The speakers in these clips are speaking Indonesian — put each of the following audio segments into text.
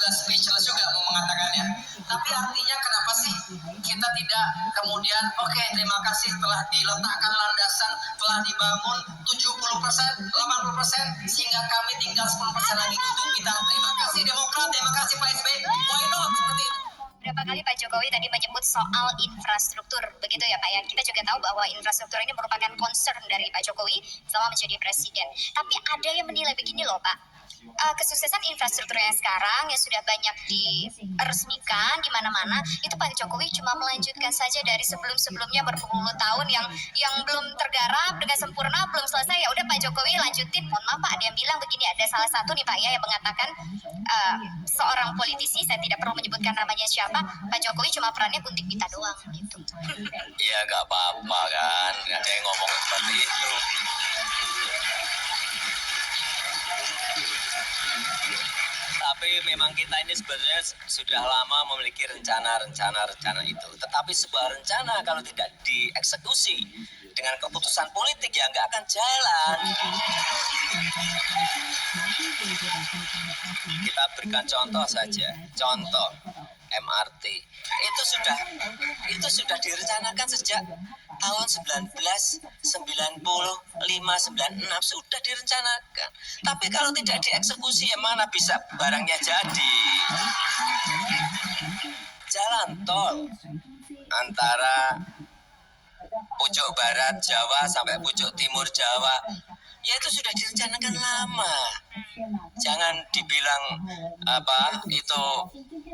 agak speechless juga mau mengatakannya. Tapi artinya kenapa sih kita tidak kemudian oke, terima kasih telah diletakkan landasan, telah dibangun 70%, 80%, sehingga kami tinggal 10% lagi untuk kita. Terima kasih Demokrat, terima kasih Pak SBY. Why not seperti itu? Berapa kali Pak Jokowi tadi menyebut soal infrastruktur, begitu ya Pak ya. Kita juga tahu bahwa infrastruktur ini merupakan concern dari Pak Jokowi selama menjadi presiden. Tapi ada yang menilai begini loh Pak, kesuksesan infrastruktur yang sekarang yang sudah banyak diresmikan di mana-mana, itu Pak Jokowi cuma melanjutkan saja dari sebelum-sebelumnya berpuluh tahun yang belum tergarap dengan sempurna, belum selesai, ya udah Pak Jokowi lanjutin. Mohon maaf Pak, ada yang bilang begini, ada salah satu nih Pak ya yang mengatakan seorang politisi, saya tidak perlu menyebutkan namanya siapa, Pak Jokowi cuma perannya gunting pita doang gitu. Iya gak apa-apa kan, gak ada yang ngomong seperti itu. Tapi memang kita ini sebenarnya sudah lama memiliki rencana itu. Tetapi sebuah rencana kalau tidak dieksekusi dengan keputusan politik ya nggak akan jalan. Kita berikan contoh saja, contoh MRT itu sudah direncanakan sejak tahun 1995-96 sudah direncanakan. Tapi kalau tidak dieksekusi ya mana bisa barangnya jadi. Jalan tol antara pucuk barat Jawa sampai pucuk timur Jawa ya itu sudah direncanakan lama. Jangan dibilang itu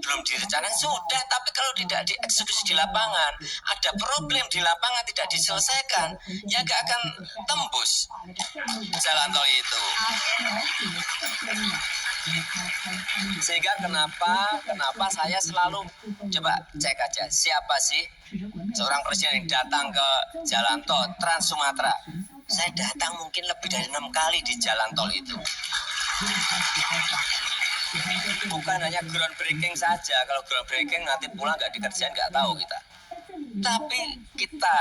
belum direncanakan, sudah, tapi kalau tidak dieksekusi di lapangan, ada problem di lapangan tidak diselesaikan, ya gak akan tembus jalan tol itu. Sehingga kenapa saya selalu coba cek aja siapa sih seorang presiden yang datang ke jalan tol Trans Sumatera. Saya datang mungkin lebih dari 6 kali di jalan tol itu. Bukan hanya groundbreaking saja. Kalau groundbreaking nanti pulang nggak dikerjain nggak tahu kita. Tapi kita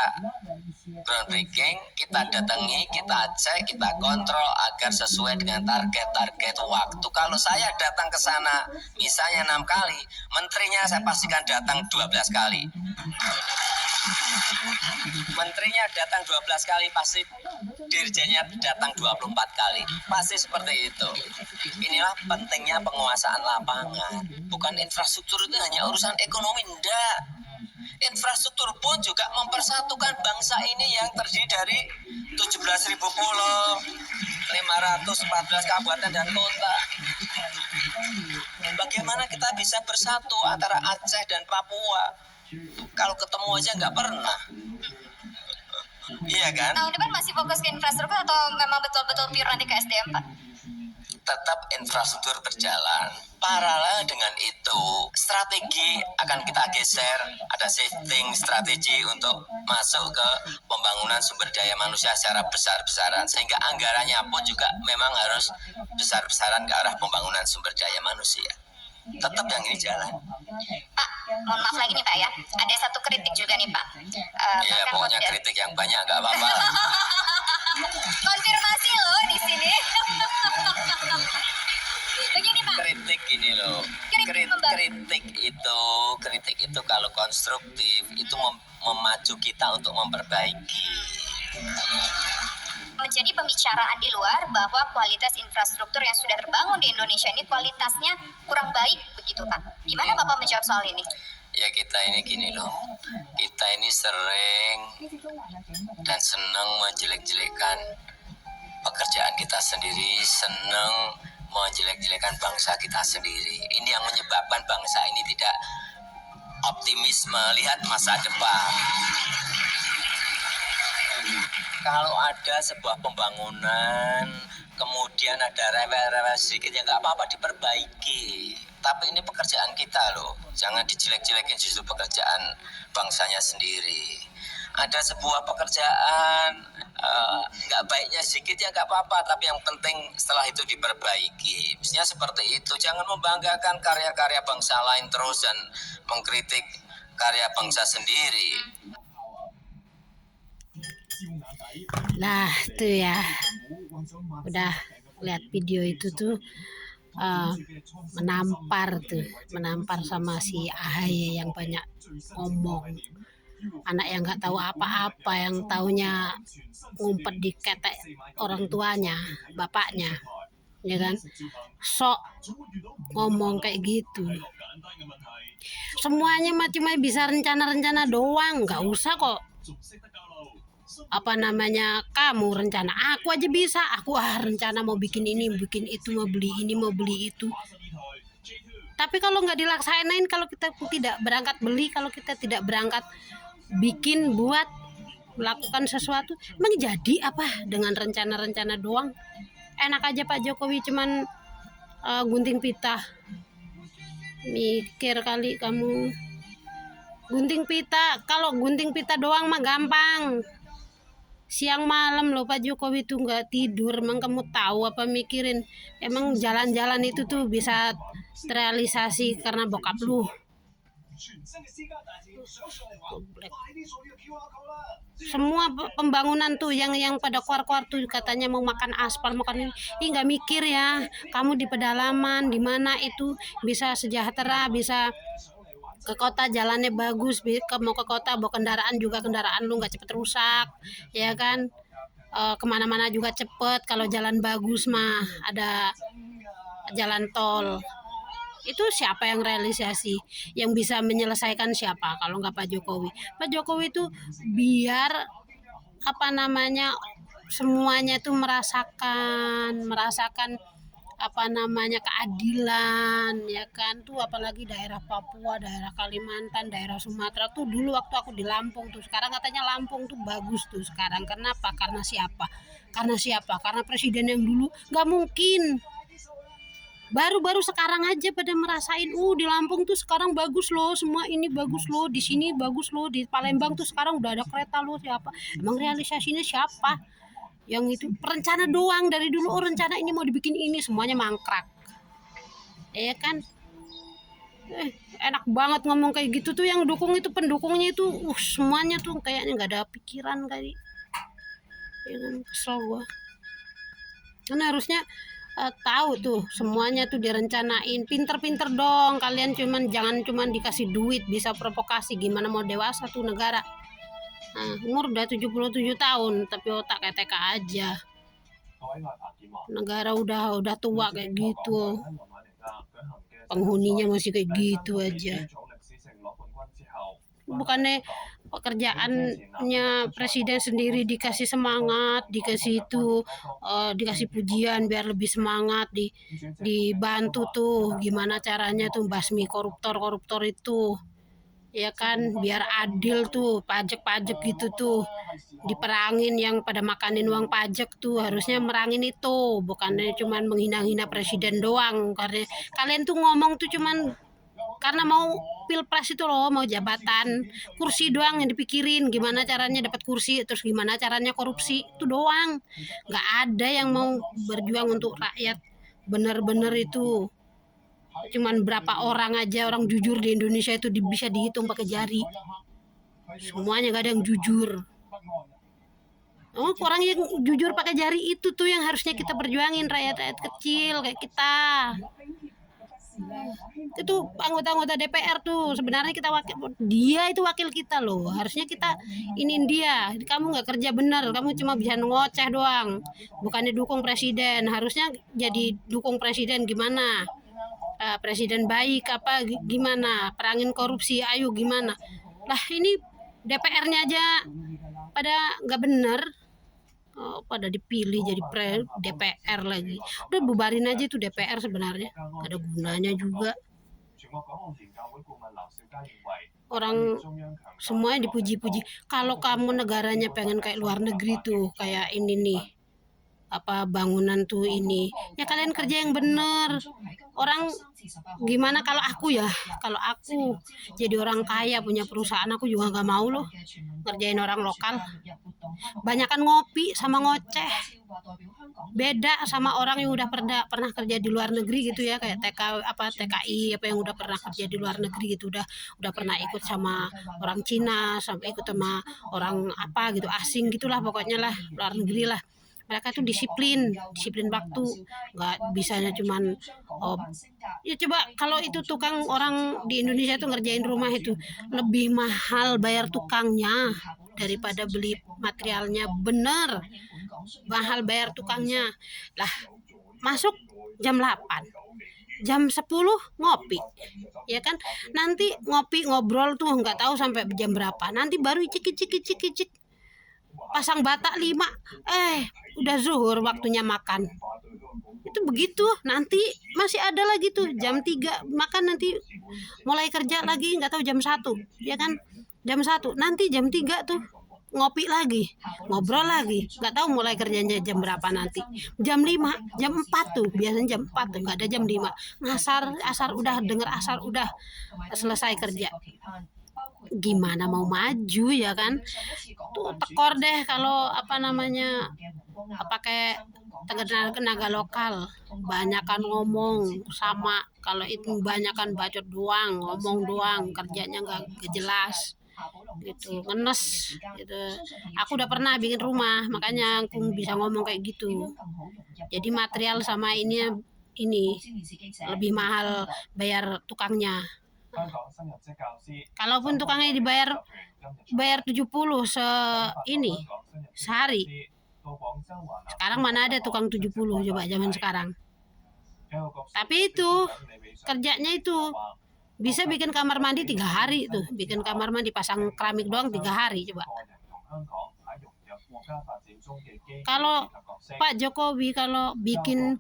groundbreaking, kita datangi, kita cek, kita kontrol agar sesuai dengan target waktu. Kalau saya datang ke sana misalnya 6 kali, menterinya saya pastikan datang 12 kali. Menterinya datang 12 kali, pasti dirjennya datang 24 kali. Pasti seperti itu. Inilah pentingnya penguasaan lapangan. Bukan infrastruktur itu hanya urusan ekonomi, enggak. Infrastruktur pun juga mempersatukan bangsa ini yang terdiri dari 17.000 pulau, 514 kabupaten dan kota. Bagaimana kita bisa bersatu antara Aceh dan Papua? Kalau ketemu aja nggak pernah. Iya kan? Tahun depan masih fokus ke infrastruktur atau memang betul-betul pure nanti ke SDM Pak? Tetap infrastruktur berjalan. Paralel dengan itu, strategi akan kita geser. Ada shifting strategi untuk masuk ke pembangunan sumber daya manusia secara besar-besaran. Sehingga anggarannya pun juga memang harus besar-besaran ke arah pembangunan sumber daya manusia. Tetap yang ini jalan. Pak, mohon maaf lagi nih Pak ya. Ada satu kritik juga nih Pak. Ya pokoknya kritik yang banyak nggak apa-apa. Konfirmasi loh di sini. Begini Pak. Kritik ini loh. Kritik itu kalau konstruktif itu memacu kita untuk memperbaiki. Menjadi pembicaraan di luar bahwa kualitas infrastruktur yang sudah terbangun di Indonesia ini kualitasnya kurang baik begitu Pak. Gimana Bapak menjawab soal ini? Ya kita ini gini loh, kita ini sering dan senang menjelek-jelekan pekerjaan kita sendiri, senang menjelek-jelekan bangsa kita sendiri. Ini yang menyebabkan bangsa ini tidak optimis melihat masa depan. Kalau ada sebuah pembangunan, kemudian ada rewel-rewel sedikit, ya nggak apa-apa, diperbaiki. Tapi ini pekerjaan kita loh, jangan dijelek-jelekin justru pekerjaan bangsanya sendiri. Ada sebuah pekerjaan, nggak baiknya sedikit ya nggak apa-apa, tapi yang penting setelah itu diperbaiki. Mestinya seperti itu, jangan membanggakan karya-karya bangsa lain terus dan mengkritik karya bangsa sendiri. Nah, tuh ya. Udah lihat video itu tuh eh, menampar sama si AHY yang banyak ngomong, anak yang nggak tahu apa-apa, yang taunya ngumpet di ketek orang tuanya, bapaknya, ya kan, sok ngomong kayak gitu. Semuanya cuma bisa rencana-rencana doang, nggak usah kok kamu rencana. Aku aja bisa, aku rencana mau bikin ini, bikin itu, mau beli ini, mau beli itu. Tapi kalau nggak dilaksanain, kalau kita tidak berangkat beli, kalau kita tidak berangkat bikin, buat melakukan sesuatu, emang jadi apa dengan rencana-rencana doang? Enak aja Pak Jokowi cuman gunting pita. Mikir kali kamu. Gunting pita, kalau gunting pita doang mah gampang. Siang malam loh Pak Jokowi tuh nggak tidur. Emang kamu tahu apa mikirin? Emang jalan-jalan itu tuh bisa terrealisasi karena bokap lu. Semua pembangunan tuh yang pada keluar-keluar tuh katanya mau makan aspal, makan ini. Ih, nggak mikir ya, kamu di pedalaman di mana itu bisa sejahtera, bisa ke kota jalannya bagus, mau ke kota bawa kendaraan juga, kendaraan lu nggak cepet rusak, ya kan. Kemana-mana juga cepet kalau jalan bagus mah, ada jalan tol. Itu siapa yang realisasi, yang bisa menyelesaikan siapa kalau nggak Pak Jokowi? Pak Jokowi itu biar semuanya tuh merasakan keadilan, ya kan. Tuh apalagi daerah Papua, daerah Kalimantan, daerah Sumatera tuh dulu waktu aku di Lampung tuh, sekarang katanya Lampung tuh bagus tuh sekarang. Kenapa? Karena siapa? Karena presiden yang dulu. Nggak mungkin. Baru-baru sekarang aja pada merasain, di Lampung tuh sekarang bagus loh, semua ini bagus loh, di sini bagus loh, di Palembang tuh sekarang udah ada kereta loh. Siapa? Emang realisasinya siapa? Yang itu perencana doang dari dulu. Rencana ini mau dibikin ini, semuanya mangkrak, ya kan. Enak banget ngomong kayak gitu tuh, yang dukung itu pendukungnya itu semuanya tuh kayaknya nggak ada pikiran kali, ya kan. Kesel gua. Kan harusnya tahu tuh semuanya tuh direncanain, pinter-pinter dong kalian. Jangan cuman dikasih duit bisa provokasi. Gimana mau dewasa tuh negara? Umur udah 77 tahun tapi otak kayak TK aja. Negara udah tua kayak gitu, penghuninya masih kayak gitu aja. Bukannya pekerjaannya presiden sendiri dikasih semangat, dikasih pujian biar lebih semangat, dibantu tuh gimana caranya tuh basmi koruptor itu, ya kan, biar adil tuh. Pajak gitu tuh diperangin, yang pada makanin uang pajak tuh harusnya merangin itu, bukannya cuman menghina-hina presiden doang. Karena kalian tuh ngomong tuh cuman karena mau pilpres itu loh, mau jabatan, kursi doang yang dipikirin. Gimana caranya dapat kursi, terus gimana caranya korupsi, itu doang. Nggak ada yang mau berjuang untuk rakyat bener-bener itu. Cuman berapa orang aja orang jujur di Indonesia itu bisa dihitung pakai jari. Semuanya nggak ada yang jujur. Orang yang jujur pakai jari itu tuh yang harusnya kita perjuangin, rakyat kecil kayak kita. Itu anggota-anggota DPR tuh sebenarnya dia itu wakil kita loh. Harusnya kita iniin dia. Kamu nggak kerja bener, kamu cuma bisa ngoceh doang, bukannya dukung presiden. Harusnya jadi dukung presiden. Gimana presiden baik apa gimana, perangin korupsi, ayo gimana lah. Ini DPR-nya aja pada nggak bener, pada dipilih jadi DPR lagi. Udah bubarin aja itu DPR, sebenarnya gak ada gunanya juga. Orang semuanya dipuji-puji. Kalau kamu negaranya pengen kayak luar negeri tuh, kayak ini nih, bangunan tuh ini, ya kalian kerja yang bener. Orang gimana, kalau aku jadi orang kaya punya perusahaan, aku juga nggak mau loh ngerjain orang lokal. Banyakan ngopi sama ngoceh, beda sama orang yang udah pernah kerja di luar negeri gitu ya, kayak TKI yang udah pernah kerja di luar negeri gitu, udah pernah ikut sama orang Cina, sampai ikut sama orang gitu, asing gitulah pokoknya lah, luar negeri lah. mereka tuh disiplin waktu, nggak bisanya cuman ya coba kalau itu tukang orang di Indonesia tuh ngerjain rumah itu lebih mahal bayar tukangnya daripada beli materialnya, bener mahal bayar tukangnya lah. Masuk jam 8, jam 10 ngopi, ya kan, nanti ngopi ngobrol tuh nggak tahu sampai jam berapa, nanti baru icik pasang bata 5, udah zuhur waktunya makan. Itu begitu, nanti masih ada lagi tuh jam 3 makan, nanti mulai kerja lagi nggak tahu jam 1, ya kan, jam 1 nanti jam 3 tuh ngopi lagi, ngobrol lagi, nggak tahu mulai kerjanya jam berapa, nanti jam 5, jam 4 tuh biasanya, jam 4 tuh nggak ada jam 5, asar udah denger asar udah selesai kerja. Gimana mau maju, ya kan, tuh tekor deh kalau pakai tenaga lokal, banyakan ngomong, sama kalau itu banyakan bacot doang, ngomong doang, kerjanya nggak jelas gitu, ngenes gitu. Aku udah pernah bikin rumah, makanya aku bisa ngomong kayak gitu. Jadi material sama ini lebih mahal bayar tukangnya. Kalaupun tukangnya bayar 70 sehari. Sekarang mana ada tukang 70 coba zaman sekarang. Tapi itu kerjanya itu bisa bikin kamar mandi 3 hari tuh, bikin kamar mandi pasang keramik doang 3 hari coba. Kalau Pak Jokowi kalau bikin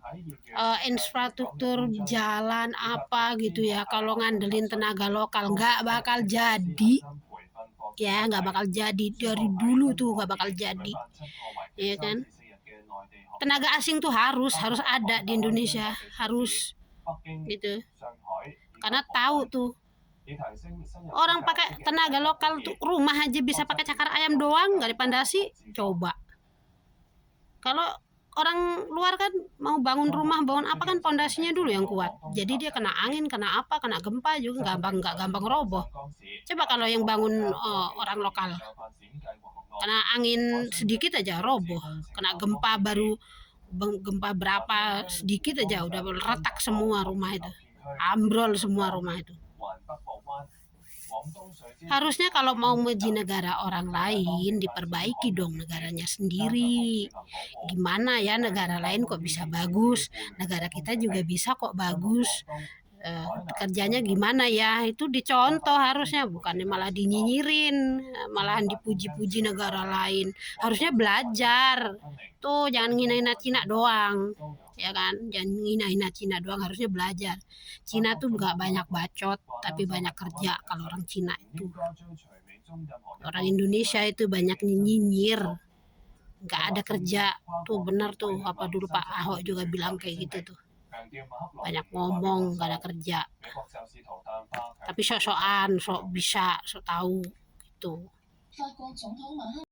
infrastruktur jalan apa gitu ya, kalau ngandelin tenaga lokal nggak bakal jadi, ya nggak bakal jadi, dari dulu tuh nggak bakal jadi, ya kan. Tenaga asing tuh harus ada di Indonesia, harus gitu, karena tahu tuh orang pakai tenaga lokal tuh rumah aja bisa pakai cakar ayam doang, nggak dipandasi. Coba kalau orang luar kan mau bangun rumah, bangun apa kan pondasinya dulu yang kuat, jadi dia kena angin, kena apa, kena gempa juga nggak gampang roboh. Coba kalau yang bangun orang lokal, kena angin sedikit aja roboh, kena gempa gempa berapa sedikit aja udah retak semua rumah itu, ambrol semua rumah itu. Harusnya kalau mau memuji negara orang lain, diperbaiki dong negaranya sendiri. Gimana ya, negara lain kok bisa bagus, negara kita juga bisa kok bagus. Kerjanya gimana ya, itu dicontoh harusnya, bukannya malah dinyinyirin, malahan dipuji-puji negara lain. Harusnya belajar tuh, jangan ngina-ngina Cina doang, ya kan, jangan ngina-ngina Cina doang, harusnya belajar. Cina tuh nggak banyak bacot tapi banyak kerja. Kalau orang Cina itu, orang Indonesia itu banyak nyinyir, nggak ada kerja tuh, benar tuh apa dulu Pak Ahok juga bilang kayak gitu tuh, banyak ngomong nggak ada kerja, tapi sok-sokan, sok bisa, sok tahu gitu.